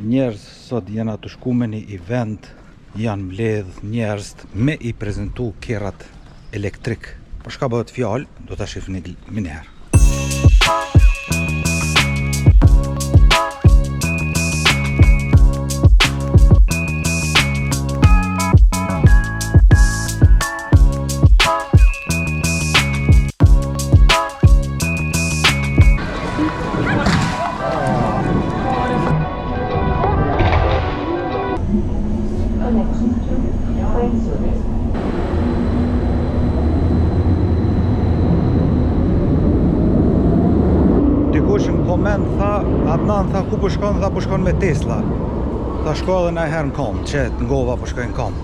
Njerëz sot janë të shku me një event, janë mbledh njerëz me I prezentu kerrat elektrik. Për shka bëhet fjalë, do ta shihni më njëherë. Tha, Adnan tha ku po shkon, tha po shkon me Tesla. Tha shko edhe na herë në kom, që ngova po shkoj në kom.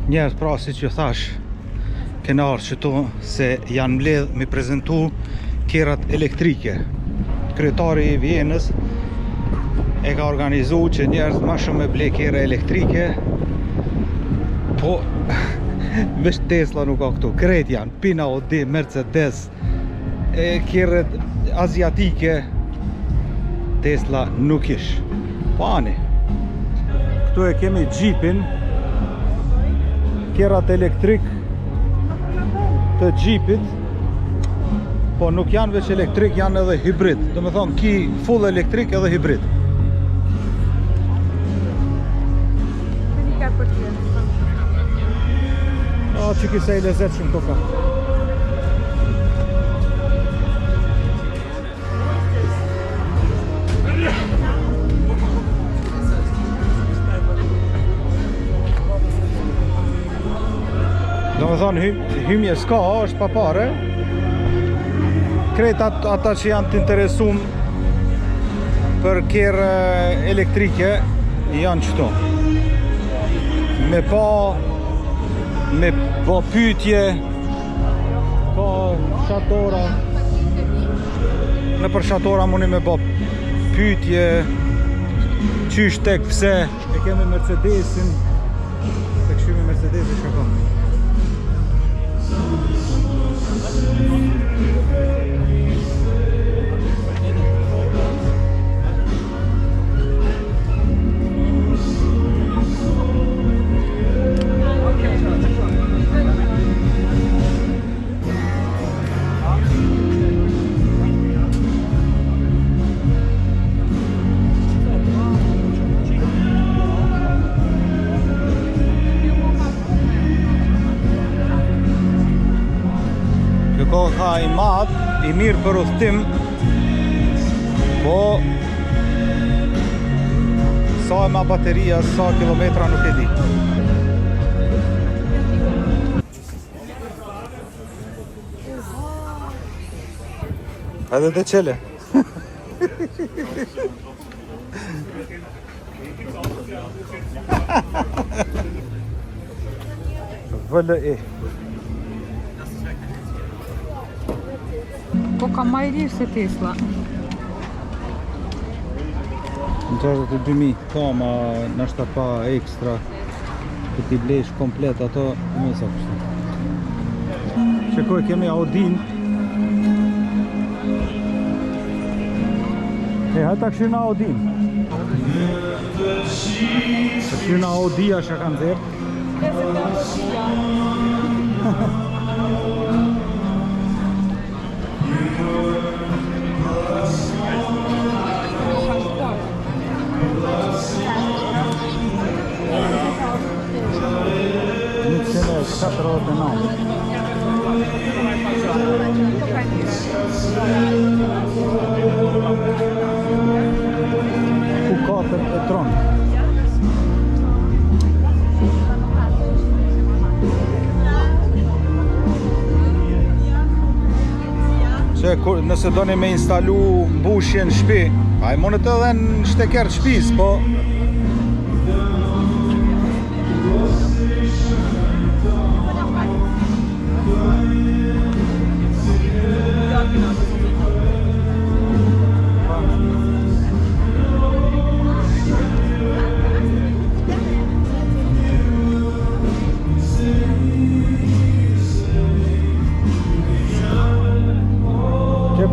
Njerëz, pra si që thash, kena ardhur këtu se janë mbledh me prezentu kerrat elektrike. Kryetari I Vienës e ka organizu që njerëz ma shumë me ble kerra elektrike, po veç Tesla nuk ka këtu. Krejt janë, pina Audi, Mercedes, kerret aziatike, Tesla nuk ish. Pani, këtu e kemi Jeepin, kerrat elektrik të Jeepit, po nuk janë veç elektrik, janë edhe hibrid. Do me thonë, ki full elektrik edhe hibrid. O, që kisa I lezet shumë të ka. Do me thonë, hymje s'ka, është pa pare. Krejt ata që janë të interesum për kerë elektrike, janë qëto. Me pyetje, ka shatora. Në për shatora mundi me bo pyetje, qysh tek pse, e kemi Mercedesin, tek shymi Mercedesin shaka. Koha I madh, I mirë për udhtim, po sa e ma bateria, sa kilometra nuk e di. Edhe të qele. VLE. Po ka ma i lirë se Tesla. Në 62.000, po ma nështë pa ekstra që ti blesh komplet ato me sa kështë. Qekoj kemi Audin. Hajta këshirë në Audin. Këshirë në Audia shë kanë zërë. Q4 e-tron. Që nëse doni me instalu mbushje në shtëpi, ai mundet edhe në shteker të shtëpis, po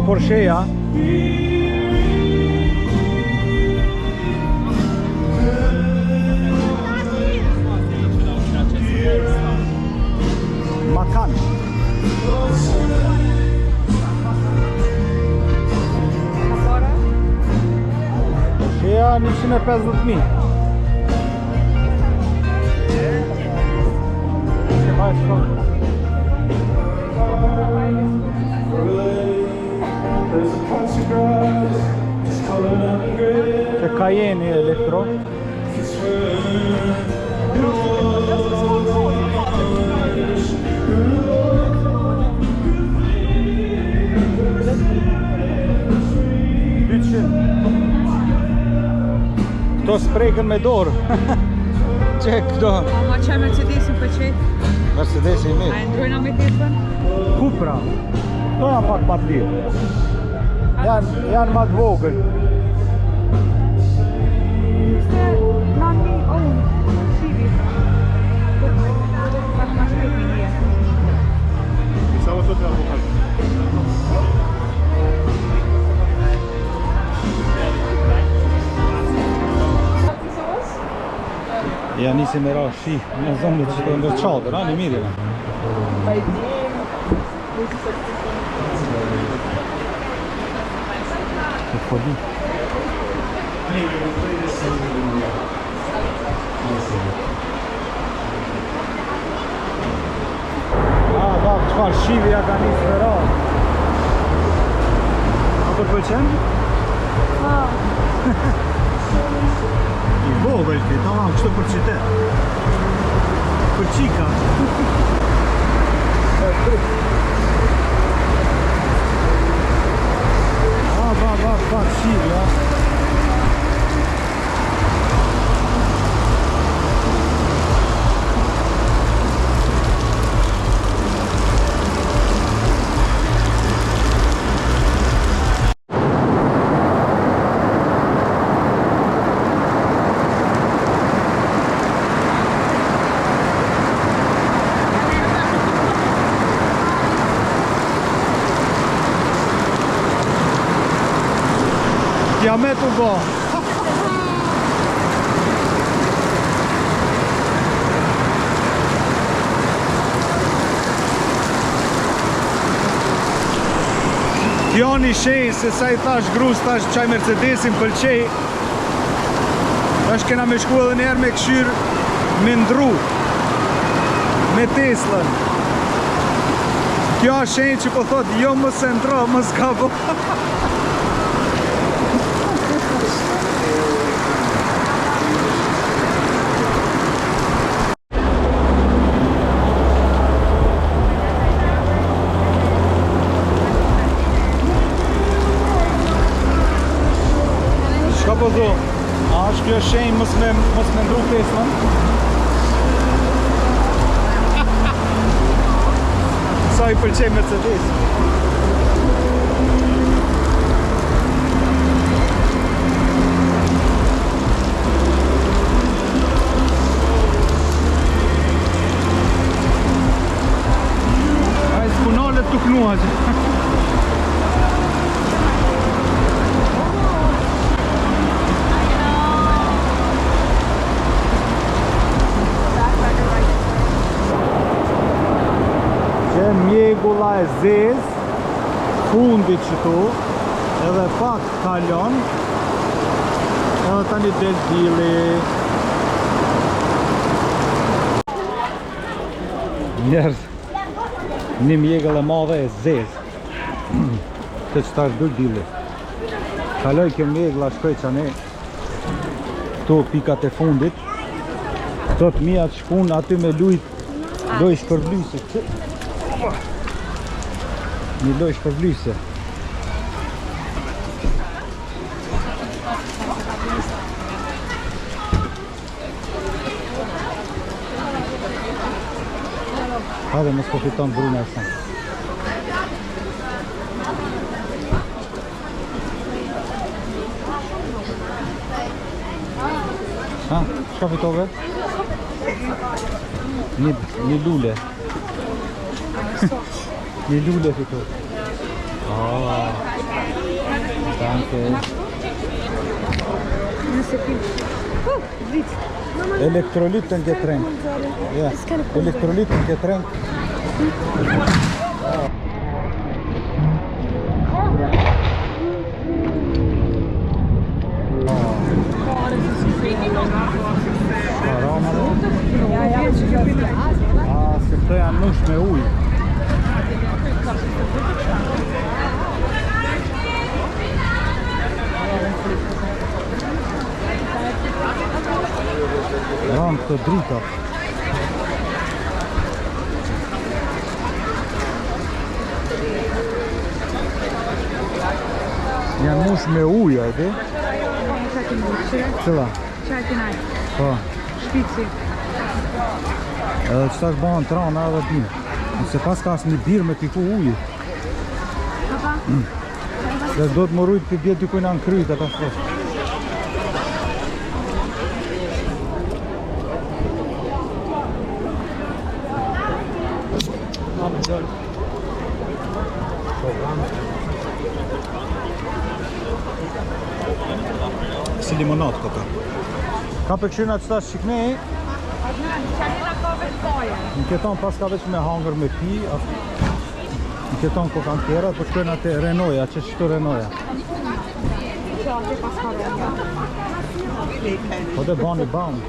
Porsche-ja Macan. Porsche-ja 150.000. C'è Cayenne elektro. Këto sprejken me dorë. Që këto? Ma që Mercedesin për qëjtë? Mercedesi i mirë. A e ndrojna me Teslën? Cupra. Këto janë pak ma të lirë. Janë ma të vogël. Ja nisi me ra shi, në zonë që të ndër qatër, një mirë janë. Të foli. Da, qëfar shivi ja ka nisë me ra. A të pëlqen? I vogël ti, tamam, kështu për qytet. Për qika. Va, shivi, ja. Ja me të bo. Kjo një shenjë se sa I thash grus, thash qaj Mercedesin pëlqej. Tash kena me shku edhe njerë me këshyr me ndru me Teslën. Kjo është shenjë që po thot jo më se ndro, më s'ka bo. që është shenjë mos me ndru Teslën. Sa i pëlqej Mercedes. Ai s'punolet të knua që. Mjegulla e zez, fundit qëtu, edhe pak kalon, edhe tani del dili. Njerëz, një mjegull e madhe e zez, të qëta është dul dili. Kaloj kjo mjegulla, shkoj që ne, këtu pikat e fundit, tot mija të shkun aty me lujt, loj shpërblyse. Një loj shpërblyse. Hajde mos po fiton brune e sa. Ha? Shka fitove? Një lule. Një lule fitove. Danke. Elektrolyten getränk. Ja, elektrolyten getränk. Se këto janë nush me ujë. Ram këto drita. Janë nush me ujë, ajde? Qëla? Qajti naj. Po. Shpici. Edhe qëta është bëhen trana edhe bimë. Nëse pas ka asë një birë me piku ujë. Papa? Dhe do të më rujtë për bjetë dykojnë anë kryjtë ata shposhtë. Si limonat këta. Ka përkëshyna qëta shqikne. Në keton pas ka veç me hangër me pi. Në keton ko kanë tjera, për shkojnë atë Renaultja, që shtu Renaultja. Po dhe bani banë.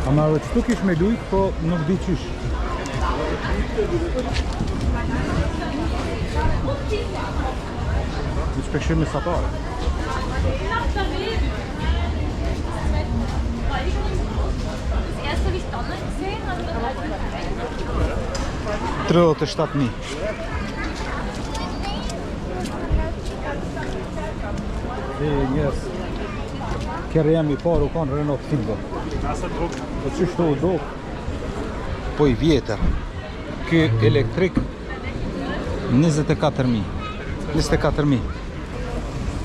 Ama edhe qëtu kish me lujt, po nuk di qysh. Në shpekshim me sapare. Trëdhët e 7.000. Njerës, kërë jam i parë u kanë Renault Figo. Po qështu u do? Po i vjetër. Ky elektrik 24.000. 24.000.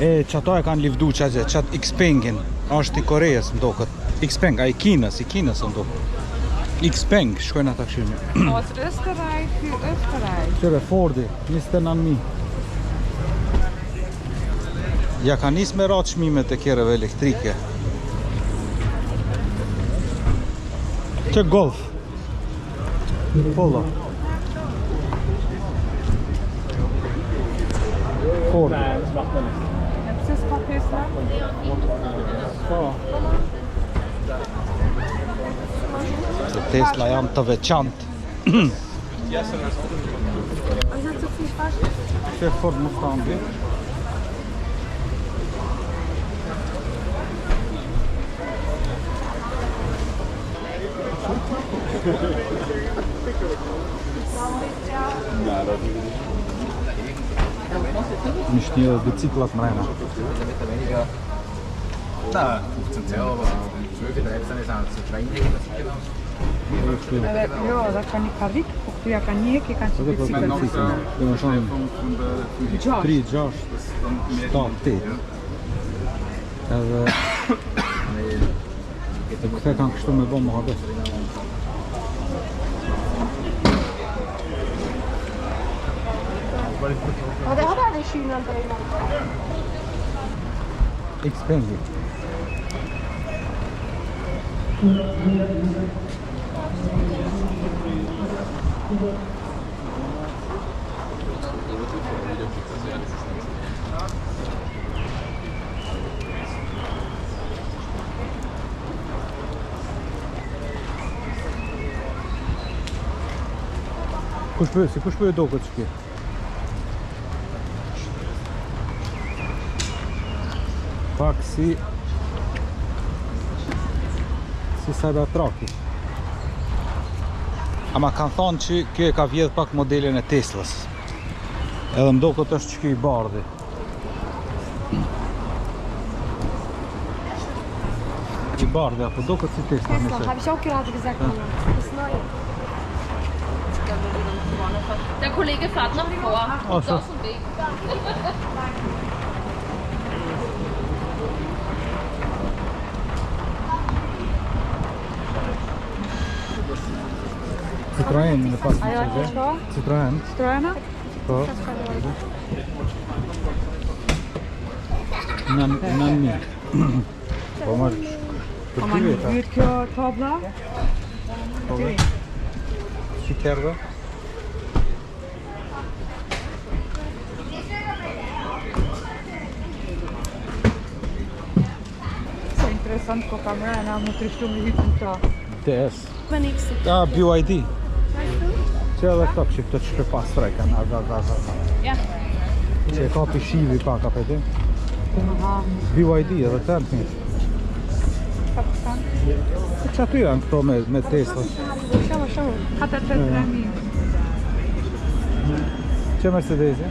E qëta e kanë livdu qatë Xpengin. Ashtë i Korejes më do këtë. Xpeng, a i Kinës më do këtë. Xpeng, shkojnë ata këshirë. Aus Österreich, Österreich. Qëre Fordi, 29.000. Ja ka njës me ratë shmimet e kjereve elektrike. Që Golf. Polo. Fordi. Pse s'ka Tesla? Po. Tesla janë të veçantë. Që Ford Mustangi. Nicht një biciklat mrena. Da, 15 Euro, aber 12, 13 ist halt so klein. Jo, dhe ka një karrik, po këtuja ka një hek, i kanë që biciklet. Dhe më shonë 3, 6, 7, 8. Edhe këte kanë kështu me bo më habet. Ja, det hade aldrig kylen där innan. Expensive. Kush po e do këtë shkje? Pak si Cybertruck. Ama kanë thonë që kjo e ka vjedh pak modelin e Teslas. Edhe mdo këtë është që kjo i bardhi. I bardhi, apo do këtë si Tesla Tesla, nëse? habe ich auch gerade gesagt. Mama. Das neue. Der Kollege fährt nach vor. Ach so. Aus dem Weg. Citroen në pas A ja më që? Citroen, Strojena? po. Në mi. Po marrë për Po ty ma një veta. vyt kjo tabla? Po ve. Që kërë? Se interesant ko kamera, mu të rishtu me hytë në ta. DS. Men ik zit. Ah, BYD. Që edhe këto që këto që pas strejka, Ja. që e ka për shivi pak apë ti. Aha, BYD edhe të në të një. ka të kanë? Që aty janë këto me Tesla. Show. Hata të të remi. Që Mercedesi?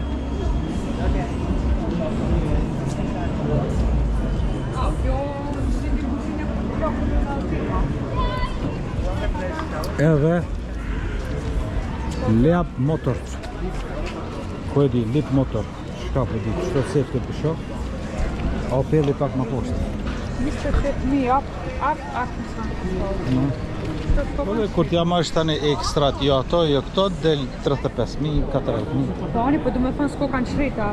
Edhe Leap Motor. Ku e di, Leap Motor. Shka për di, qëto sefte për shoh. A Opeli pak më poshtë. 27.000, ak në Po dhe kur t'ja mash tani ekstrat, jo ato, jo këto, del 35.000, 40.000. Po ani, po du me thënë s'ko kanë qreta.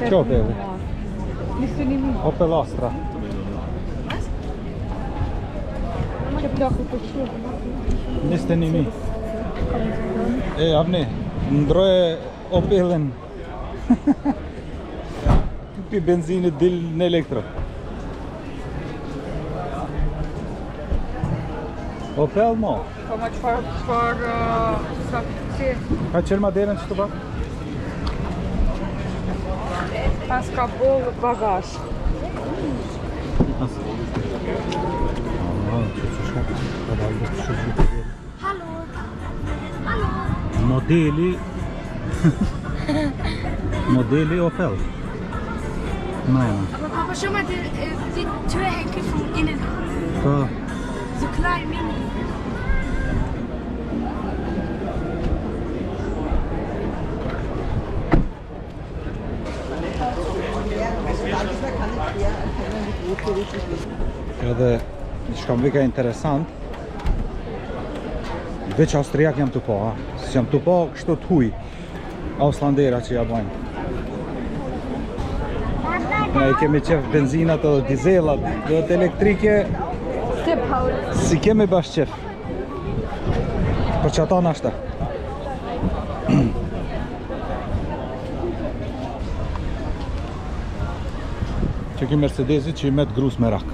Qo Opeli? 21.000. Opel Astra. Që plaku të qërë. 21.000. E, avni, ndroje Opelin. Pi benzinit dil në elektro. Opel mo. Po ma qëfar sa që Ka qërë ma derën që të pak? pas ka bollë bagaj. Hallo. Hallo. Modeli Modeli Opel. Nein. Aber Papa, schau mal die Türhecke von innen. So. So klein, mini. Edhe shka mbika interesant. Veç Austriak jam të po, ha. Si jam të po kështu të huj. Auslandera që ja bajnë. Ne i kemi qef benzinat edhe dizelat, dhe të elektrike Der Paul. si kemi bash qef. Për që ata nashta. Që ki Mercedesit që i met grus me rak.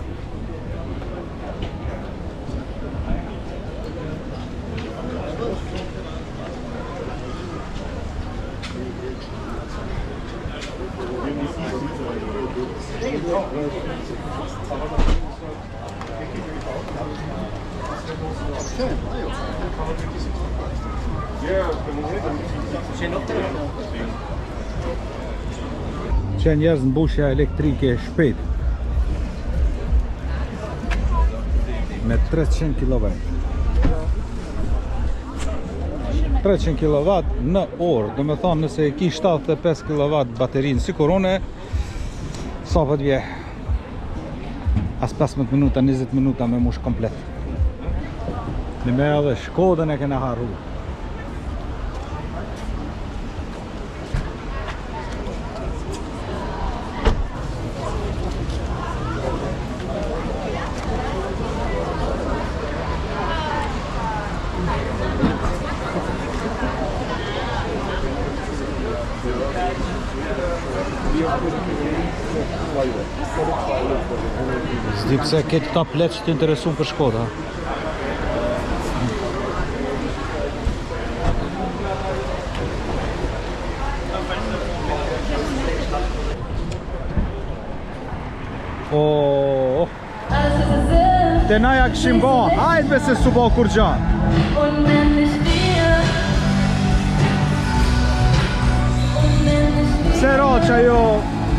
që njerëz mbushja elektrike shpejt me 300 kW. 300 kW në orë, do me thonë nëse e ki 75 kW baterinë si korone, sa po t'vje? As 15 minuta, 20 minuta me mush komplet. Në me edhe Shkodën e kena harru. S'di pse ke këta pleq që t'interesun për Shkoda. Oh, te na ja këshim ba, hajde se s'u ba kur gjan. Se ra që ajo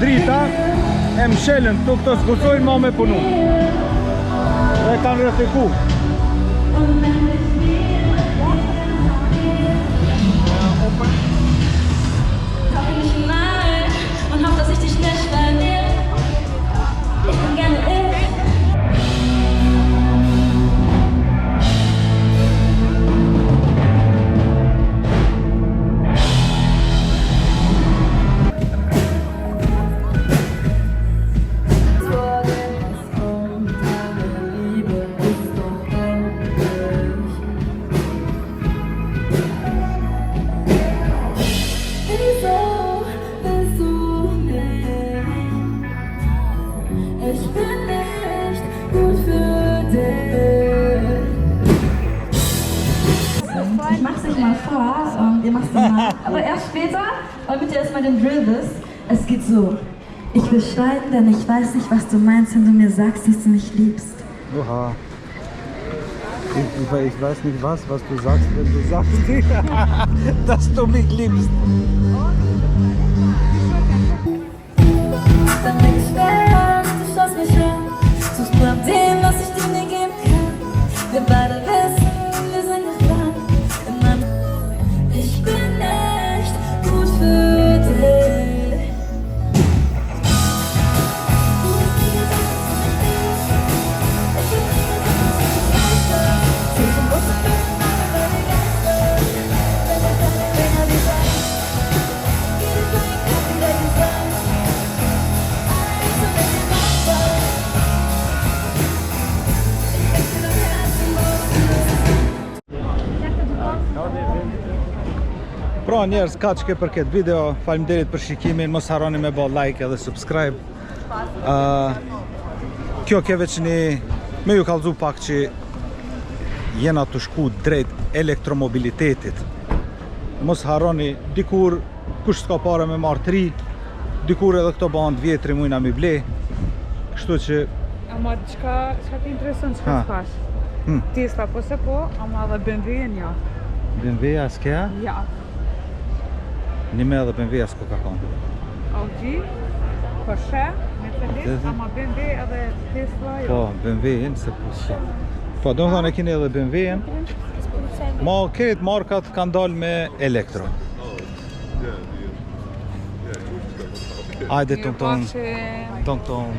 drita e mshelën të këto s'gucojnë ma me punu. Dhe kanë rëfiku. Mach dich mal vor und ihr macht mal. Aber erst später, damit ihr erstmal den Drill wisst. Es geht so. Ich will schreiben, denn ich weiß nicht, was du meinst, wenn du mir sagst, dass du mich liebst. Oha. Ich weiß nicht was du sagst, wenn du sagst, dass du mich liebst. Dann bin ich weg, du schaust mich an. Suchst nur nach dem, was ich dir nicht geben kann. Wir beide wissen, wir sind gefangen. Ich bin echt gut für dich. Pra njerëz, ka që ke për këtë video. Faleminderit për shikimin. Mos harroni me bë like edhe subscribe. Kjo ke veç një me ju kallëzu pak që jena të shku drejt elektromobilitetit. Mos harroni, dikur kush s'ka pare me marrë 3, dikur edhe këto band vjetri mujna mi ble. Kështu që Ama çka ke intereson çka s'pash? Tesla po se po, ama edhe BMW-n ja. BMW-a s'kea? Ja. Një me edhe BMW-a s'ko ka konë. Audi, Porsche, Mercedes, ama BMW edhe Tesla jo. Po, BMW-n se po s'ka. Po, do më thonë e kini edhe BMW-n. Ma këtë markat kanë dalë me elektro. Ajde ton ton.